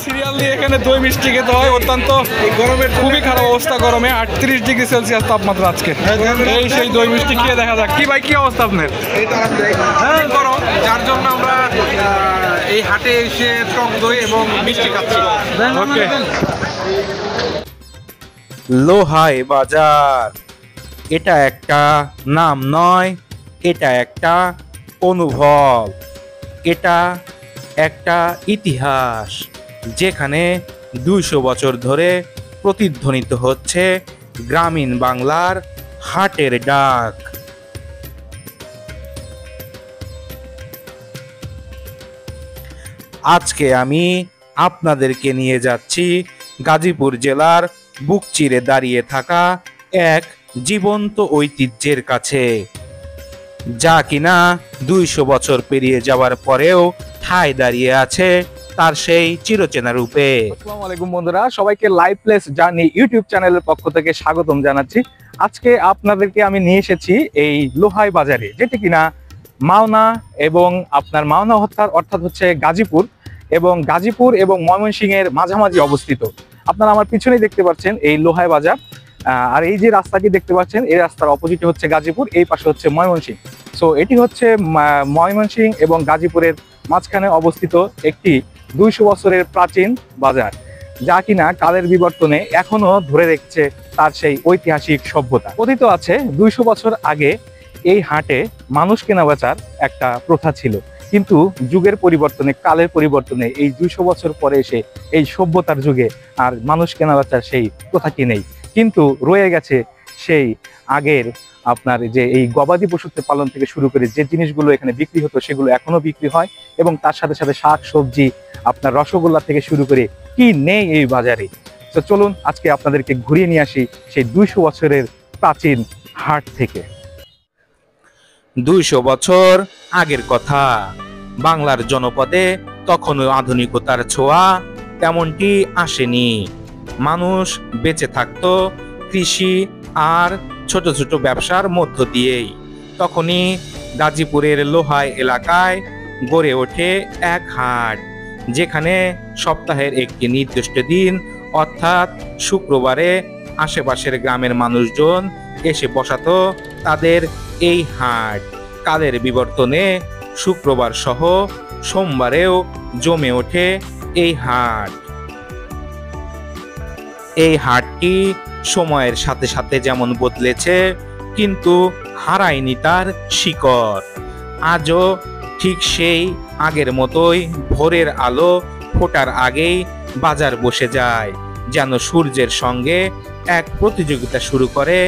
Serial দিয়ে এখানে দই মিষ্টি খেতে হয়। অত্যন্ত গরমের খুবই খারাপ অবস্থা, গরমে 38°C তাপমাত্রা আজকে। এই সেই দই মিষ্টি খেয়ে দেখা যাক। কি ভাই, কি অবস্থা আপনার? হ্যাঁ, গরম, যার জন্য আমরা এই হাটে এসে টক দই এবং মিষ্টি খাচ্ছি। ওকে। লোহাই বাজার, এটা একটা নাম নয়, এটা একটা অনুভব, এটা একটা ইতিহাস, যেখানে 200 বছর ধরে প্রতিধ্বনিত হচ্ছে গ্রামীণ বাংলার হাটের ডাক। আজকে আমি আপনাদেরকে নিয়ে যাচ্ছি গাজীপুর জেলার বুক চিরে দাঁড়িয়ে থাকা এক জীবন্ত ঐতিহ্যের কাছে, যা কিনা 200 বছর পেরিয়ে যাওয়ার পরেও ঠায় দাঁড়িয়ে আছে তার সেই চিরচেনা রূপে। আসসালামু আলাইকুম বন্ধুরা, সবাইকে লাইভ প্লেস জার্নি ইউটিউব চ্যানেলের পক্ষ থেকে স্বাগতম জানাচ্ছি। আজকে আপনাদেরকে আমি নিয়ে এসেছি এই লোহাই বাজারে, যেটি কিনা মাওনা এবং আপনার মাওনা অর্থাৎ হচ্ছে গাজীপুর এবং ময়মনসিংহের মাঝামাঝি অবস্থিত। আপনারা আমার পিছনেই দেখতে পাচ্ছেন এই লোহাই বাজার, আর এই যে রাস্তাটি দেখতে পাচ্ছেন এই রাস্তার অপোজিটে হচ্ছে গাজীপুর, এই পাশে হচ্ছে ময়মনসিংহ। সো এটি হচ্ছে ময়মনসিংহ এবং গাজীপুরের মাঝখানে অবস্থিত একটি 200 বছরের প্রাচীন বাজার, যা কিনা কালের বিবর্তনে এখনো ধরে রেখেছে তার সেই ঐতিহাসিক সভ্যতা। কথিত আছে 200 বছর আগে এই হাটে মানুষ কেনাবেচার একটা প্রথা ছিল, কিন্তু যুগের পরিবর্তনে, কালের পরিবর্তনে এই 200 বছর পরে এসে এই সভ্যতার যুগে আর মানুষ কেনাবেচার সেই প্রথাটি নেই, কিন্তু রয়ে গেছে সেই আগের আপনার যে এই গবাদি পশুতে পালন থেকে শুরু করে যে জিনিসগুলো এখানে বিক্রি হতো সেগুলো এখনো বিক্রি হয়, এবং তার সাথে সাথে শাক সবজি, আপনার রসগোল্লা থেকে শুরু করে কি নেই এই বাজারে। তো চলুন আজকে আপনাদেরকে ঘুরিয়ে নিয়ে আসি সেই 200 বছরের প্রাচীন হাট থেকে। 200 বছর আগের কথা, বাংলার জনপদে তখনও আধুনিকতার ছোঁয়া তেমনটি আসেনি। মানুষ বেঁচে থাকতো কৃষি আর ছোট ছোট ব্যবসার মধ্য দিয়েই। তখনই গাজীপুরের লোহাই এলাকায় গড়ে ওঠে এক হাট, যেখানে সপ্তাহের একটি নির্দিষ্ট দিন অর্থাৎ শুক্রবারে আশেপাশের গ্রামের মানুষজন এসে বসাতো তাদের এই হাট। কালের বিবর্তনে শুক্রবার সহ সোমবারেও জমে ওঠে এই হাট। এই হাটটি সময়ের সাথে সাথে যেমন বদলেছে, কিন্তু হারায়নি তার শিকড়। আজও ঠিক সেই আগের মতোই ভোরের আলো ফোটার আগেই বাজার বসে যায়, যেন সূর্যের সঙ্গে এক প্রতিযোগিতা শুরু করে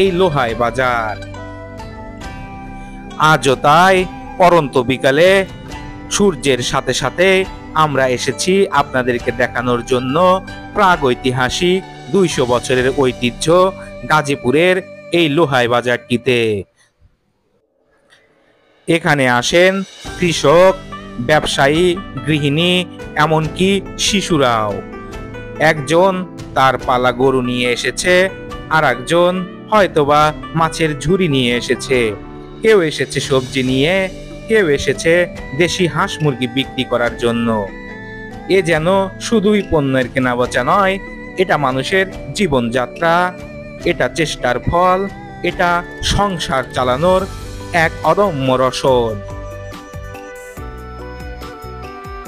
এই লোহাই বাজার। আজও তাই পরন্ত বিকালে সূর্যের সাথে সাথে আমরা এসেছি আপনাদেরকে দেখানোর জন্য প্রাগৈতিহাসিক 200 বছরের ঐতিহ্য গাজীপুরের এই লোহাই বাজারটিতে। এখানে আসেন কৃষক, ব্যবসায়ী, গৃহিণী, এমনকি শিশুরাও। একজন তার পালা গরু নিয়ে এসেছে, আর একজন হয়তোবা মাছের ঝুড়ি নিয়ে এসেছে, কেউ এসেছে সবজি নিয়ে, কেউ এসেছে দেশি হাঁস মুরগি বিক্রি করার জন্য। এ যেন শুধুই পণ্যের কেনাবেচা নয়, এটা মানুষের জীবনযাত্রা, এটা চেষ্টার ফল, এটা সংসার চালানোর এক অদম্য রসদ।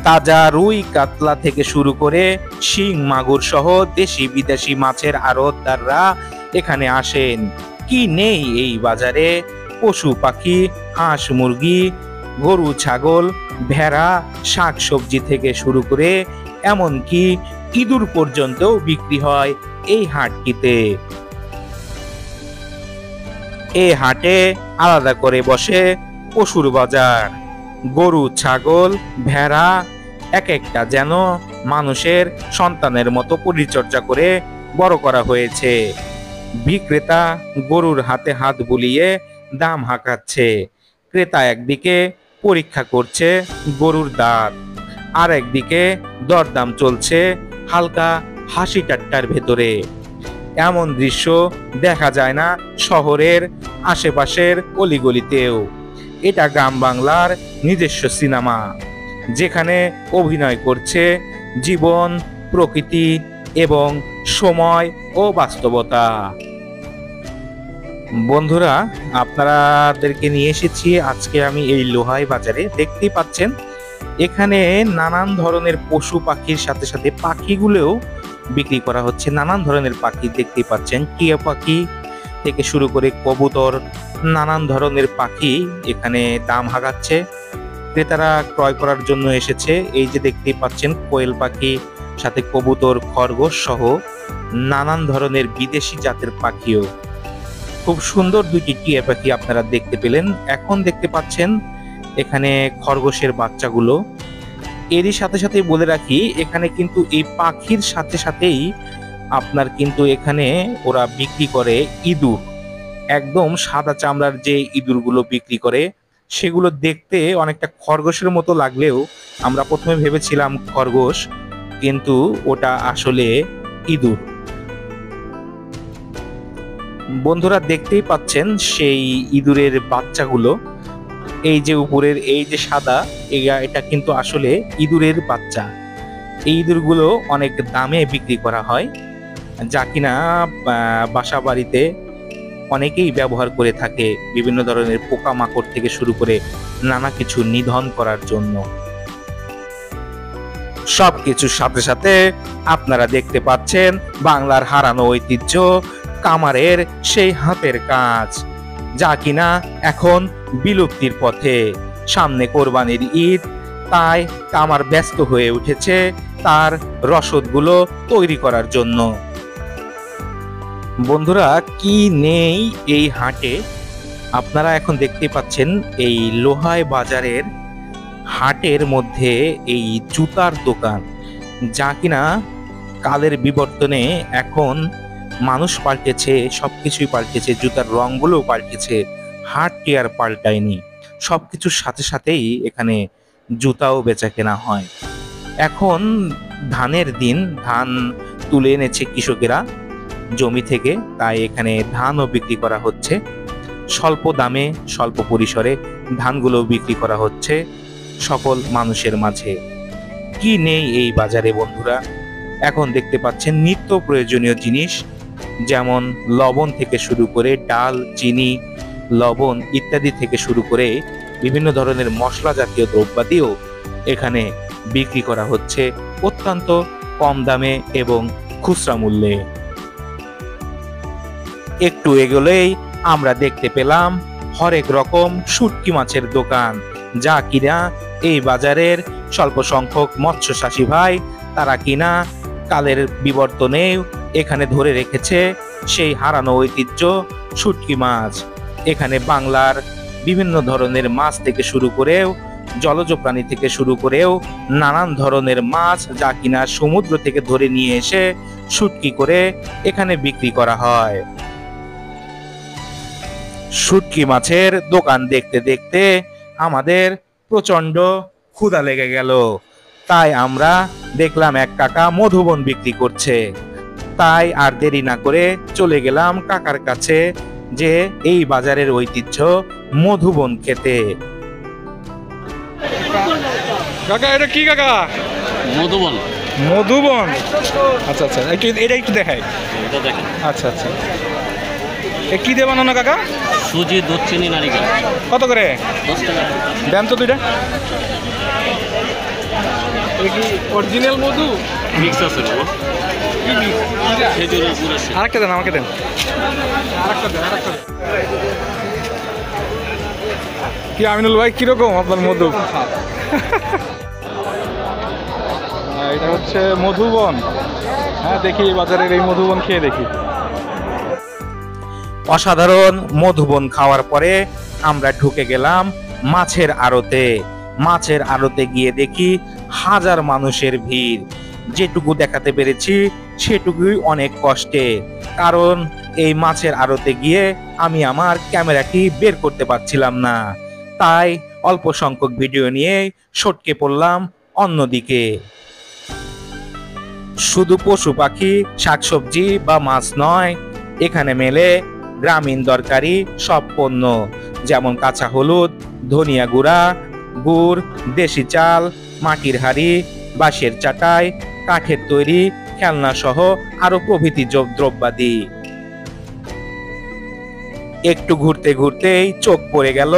তাজা রুই কাতলা থেকে শুরু করে শিং মাগুর সহ দেশি বিদেশি মাছের আড়তদাররা এখানে আসেন। কি নেই এই বাজারে? পশু পাখি, হাঁস মুরগি, গরু ছাগল, ভেড়া, শাক সবজি থেকে শুরু করে এমনকি ইঁদুর পর্যন্তও বিক্রি হয় এই হাটটিতে। এই হাটে আলাদা করে বসে পশুর বাজার। গরু, ছাগল, ভেড়া এক একটা যেন মানুষের সন্তানের মতো পরিচর্যা করে বড় করা হয়েছে। বিক্রেতা গরুর হাতে হাত বুলিয়ে দাম হাঁকাচ্ছে। ক্রেতা একদিকে পরীক্ষা করছে গরুর দাঁত, আর একদিকে দরদাম চলছে হালকা হাসি ঠাট্টার ভেতরে। এমন দৃশ্য দেখা যায় না শহরের আশেপাশের অলিগলিতেও। এটা গ্রাম বাংলার নিজস্ব সিনেমা। যেখানে অভিনয় করছে জীবন, প্রকৃতি এবং সময় ও বাস্তবতা। বন্ধুরা, আপনাদেরকে নিয়ে এসেছি আজকে আমি এই লোহাই বাজারে। দেখতেই পাচ্ছেন এখানে নানান ধরনের পশু পাখির সাথে সাথে পাখিগুলোও বিক্রি করা হচ্ছে। নানান ধরনের পাখি দেখতেই পাচ্ছেন, টিয়া পাখি থেকে শুরু করে কবুতর, নানান ধরনের পাখি এখানে দাম হাঁকাচ্ছে। ক্রেতারা ক্রয় করার জন্য এসেছে। এই যে দেখতেই পাচ্ছেন কোয়েল পাখি, সাথে কবুতর, খরগোশ সহ নানান ধরনের বিদেশি জাতের পাখিও। খুব সুন্দর দুইটি টিয়া পাখি আপনারা দেখতে পেলেন। এখন দেখতে পাচ্ছেন এখানে খরগোশের বাচ্চাগুলো। এরই সাথে সাথে বলে রাখি, এখানে কিন্তু এই পাখির সাথে সাথেই আপনার কিন্তু এখানে ওরা বিক্রি করে ইঁদুর। একদম সাদা চামড়ার যে ইঁদুরগুলো বিক্রি করে, সেগুলো দেখতে অনেকটা খরগোশের মতো লাগলেও আমরা প্রথমে ভেবেছিলাম খরগোশ, কিন্তু ওটা আসলে ইঁদুর। বন্ধুরা দেখতেই পাচ্ছেন সেই ইঁদুরের বাচ্চাগুলো। এই যে উপরের এই যে সাদা, এটা কিন্তু আসলে ইঁদুরের বাচ্চা। এই ইঁদুরগুলো অনেক দামে বিক্রি করা হয়, যা কিনা বাসা বাড়িতে অনেকেই ব্যবহার করে থাকে বিভিন্ন ধরনের পোকামাকড় থেকে শুরু করে নানা কিছু নিধন করার জন্য। সবকিছুর সাথে সাথে আপনারা দেখতে পাচ্ছেন বাংলার হারানো ঐতিহ্য, কামারের সেই হাতের কাজ, যা কিনা এখন বিলুপ্তির পথে। সামনে কোরবানির ঈদ, তাই কামার ব্যস্ত হয়ে উঠেছে তার রসদগুলো তৈরি করার জন্য। বন্ধুরা, কি নেই এই হাটে? আপনারা এখন দেখতে পাচ্ছেন এই লোহাই বাজারের হাটের মধ্যে এই জুতার দোকান, যা কিনা কালের বিবর্তনে এখন মানুষ পাল্টেছে, সবকিছুই পাল্টেছে, জুতার রংগুলো পাল্টেছে, হাটটি আর পাল্টায়নি। সবকিছুর সাথে সাথেই এখানে জুতাও বেচা কেনা হয়। এখন ধানের দিন, ধান তুলে এনেছে কৃষকেরা জমি থেকে, তাই এখানে ধানও বিক্রি করা হচ্ছে। স্বল্প দামে, স্বল্প পরিসরে ধানগুলো বিক্রি করা হচ্ছে সকল মানুষের মাঝে। কি নেই এই বাজারে বন্ধুরা? এখন দেখতে পাচ্ছেন নিত্য প্রয়োজনীয় জিনিস, যেমন লবণ থেকে শুরু করে ডাল, চিনি, লবণ ইত্যাদি থেকে শুরু করে বিভিন্ন ধরনের মশলা জাতীয় দ্রব্যাদিও এখানে বিক্রি করা হচ্ছে অত্যন্ত কম দামে এবং খুচরা মূল্যে। একটু এগোলেই আমরা দেখতে পেলাম হরেক রকম শুটকি মাছের দোকান, যা কিনা এই বাজারের স্বল্প সংখ্যক মৎস্যচাষী ভাই তারা কিনা কালের বিবর্তনে এখানে ধরে রেখেছে সেই হারানো ঐতিহ্য শুটকি মাছ। এখানে বাংলার বিভিন্ন ধরনের মাছ থেকে শুরু করেও, জলজ প্রাণী থেকে শুরু করেও নানান ধরনের মাছ, যা কিনা সমুদ্র থেকে ধরে নিয়ে এসে শুটকি করে এখানে বিক্রি করা হয়। শুটকি মাছের দোকান দেখতে দেখতে আমাদের প্রচন্ড ক্ষুধা লেগে গেল, তাই আমরা দেখলাম এক কাকা মধুবন বিক্রি করছে। তাই আর দেরি না করে চলে গেলাম কাকার কাছে, যে এই বাজারের ঐতিহ্য মধুবন খেতে। কাকা, এটা কি কাকা? মধুবন। মধুবন, আচ্ছা আচ্ছা, একটু এটা একটু দেখাই। এটা দেখেন। আচ্ছা আচ্ছা, এ কি দিয়ে বানানো কাকা? সুজি, দুধ, চিনি, নারিকেল। কত করে? 10 টাকা। দেন তো দুইটা। এটা কি অরিজিনাল মধু? মিক্স আছে বাবা। কি মিক্স? খেজুরের গুড় আছে। আরেকটা দেন, আমাকে দেন। আরেকটা দেন, আরেকটা দেন। কি আমিনুল ভাই, কিরকম আপনার মধু? এটা হচ্ছে মধুবন। হ্যাঁ, দেখি বাজারের এই মধুবন খেয়ে দেখি। অসাধারণ মধুবন খাওয়ার পরে আমরা ঢুকে গেলাম মাছের আড়তে। মাছের আড়তে গিয়ে দেখি হাজার মানুষের ভিড়। যেটুকু দেখাতে পেরেছি সেটুকুই অনেক কষ্টে, কারণ এই মাছের আড়তে গিয়ে আমি আমার ক্যামেরাটি বের করতে পারছিলাম না। তাই অল্প সংখ্যক ভিডিও নিয়ে সটকে পড়লাম অন্যদিকে। শুধু পশু পাখি, শাকসবজি বা মাছ নয়, এখানে মেলে গ্রামীণ দরকারি সব পণ্য, যেমন কাঁচা হলুদ, ধনিয়া গুঁড়া, গুড়, দেশি চাল, মাটির হাঁড়ি, বাঁশের চাটাই, কাঠের তৈরি খেলনা সহ আরো প্রভৃতি দ্রব্যাদি। একটু ঘুরতে ঘুরতেই চোখ পড়ে গেল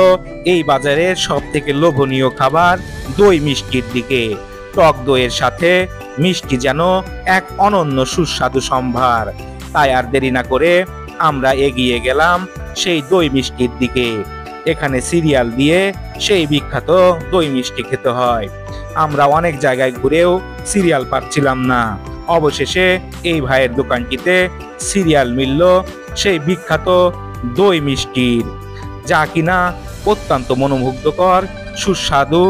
এই বাজারের সব থেকে লোভনীয় খাবার দই মিষ্টির দিকে। টক দইয়ের সাথে মিষ্টি যেন এক অনন্য সুস্বাদু সম্ভার। তাই আর দেরি না করে আমরা এগিয়ে গেলাম সেই দই মিষ্টির দিকে। এখানে সিরিয়াল দিয়ে সেই বিখ্যাত দই মিষ্টি খেতে হয়। আমরা অনেক জায়গায় ঘুরেও সিরিয়াল পাচ্ছিলাম না। অবশেষে এই ভাইয়ের দোকানটিতে সিরিয়াল মিলল সেই বিখ্যাত দই মিষ্টির, যা কিনা অত্যন্ত মনোমুগ্ধকর, সুস্বাদু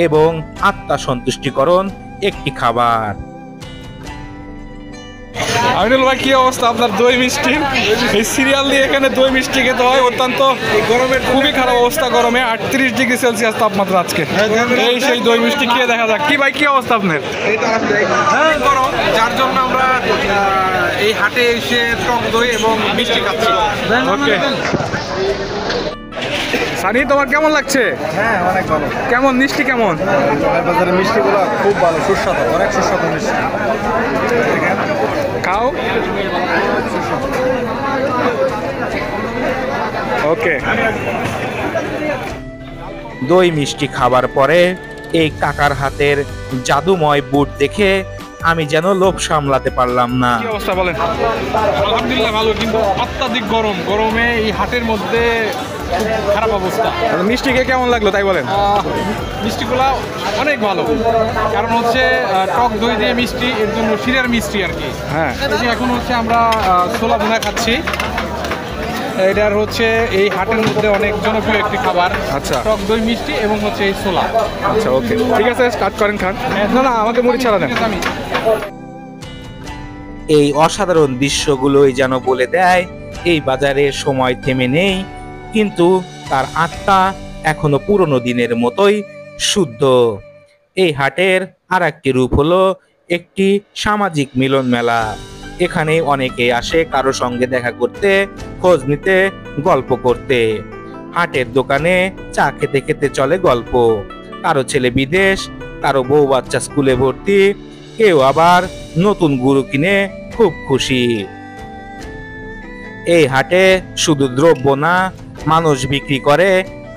এবং আত্মা সন্তুষ্টিকরণ একটি খাবার। আমিনুল ভাই, কি অবস্থা আপনার দই মিষ্টি? এই সিরিয়াল দিয়ে এখানে দই মিষ্টি খেতে হয়। অত্যন্ত গরমে খুবই খারাপ অবস্থা, গরমে 38 ডিগ্রি সেলসিয়াস তাপমাত্রা আজকে। এই সেই দই মিষ্টি খেয়ে দেখা যাক। কি ভাই, কি অবস্থা আপনার? হ্যাঁ, গরম, যার জন্য আমরা এই হাটে এসে টক দই এবং মিষ্টি খাচ্ছি। ওকে সানি, তোমার কেমন লাগছে? হ্যাঁ, অনেক ভালো। কেমন মিষ্টি? কেমন বাজারের মিষ্টিগুলো খুব ভালো, সুস্বাদু, অনেক সুস্বাদু মিষ্টি। খাও। ওকে, দই মিষ্টি খাবার পরে এই কাকার হাতের জাদুময় বুট দেখে আমি যেন লোভ সামলাতে পারলাম না। কি অবস্থা বলেন? আলহামদুলিল্লাহ ভালো, কিন্তু অত্যাধিক গরম। গরমে এই হাটের মধ্যে খুব খারাপ অবস্থা। মিষ্টি খেয়ে কেমন লাগলো তাই বলেন? মিষ্টিগুলা অনেক ভালো, কারণ হচ্ছে টক দই দিয়ে মিষ্টি, এর জন্য শিরার মিষ্টি আর কি। হ্যাঁ, এই যে এখন হচ্ছে আমরা ছোলা ভুনা খাচ্ছি। এটার হচ্ছে এই হাটের মধ্যে অনেক জনপ্রিয় একটি খাবার। আচ্ছা। টক দই মিষ্টি এবং হচ্ছে এই ছোলা। আচ্ছা, ওকে, ঠিক আছে, স্টার্ট করেন, খান। না না, আমাকে মুড়ি ছাড়া দেন। ঠিক আছে, আমি এই অসাধারণ দৃশ্যগুলোই যেন বলে দেয় এই বাজারে সময় থেমে নেই, কিন্তু তার আত্মা এখনো পুরনো দিনের মতোই শুদ্ধ। এই হাটের আর একটি রূপ হলো একটি সামাজিক মিলন মেলা। এখানে অনেকে আসে কারো সঙ্গে দেখা করতে, খোঁজ নিতে, গল্প করতে। হাটের দোকানে চা খেতে খেতে চলে গল্প। কারো ছেলে বিদেশ, কারো বউ বাচ্চা স্কুলে ভর্তি, কেউ আবার নতুন গরু কিনে খুব খুশি। এই হাটে শুধু দ্রব্য না, মানুষ বিক্রি করে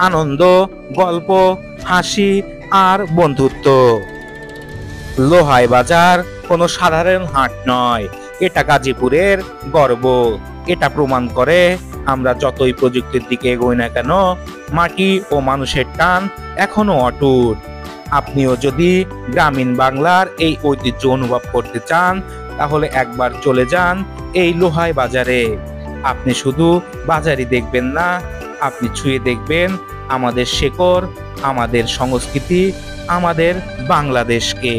আনন্দ, গল্প, হাসি আর বন্ধুত্ব। লোহাই বাজার কোনো সাধারণ হাট নয়, এটা গাজীপুরের গর্ব। এটা প্রমাণ করে আমরা যতই প্রযুক্তির দিকে এগোই না কেন, মাটি ও মানুষের টান এখনো অটুট। আপনিও যদি গ্রামীণ বাংলার এই ঐতিহ্য অনুভব করতে চান, তাহলে একবার চলে যান এই লোহাই বাজারে। আপনি শুধু বাজারই দেখবেন না, আপনি ছুঁয়ে দেখবেন আমাদের শেকড়, আমাদের সংস্কৃতি, আমাদের বাংলাদেশকে।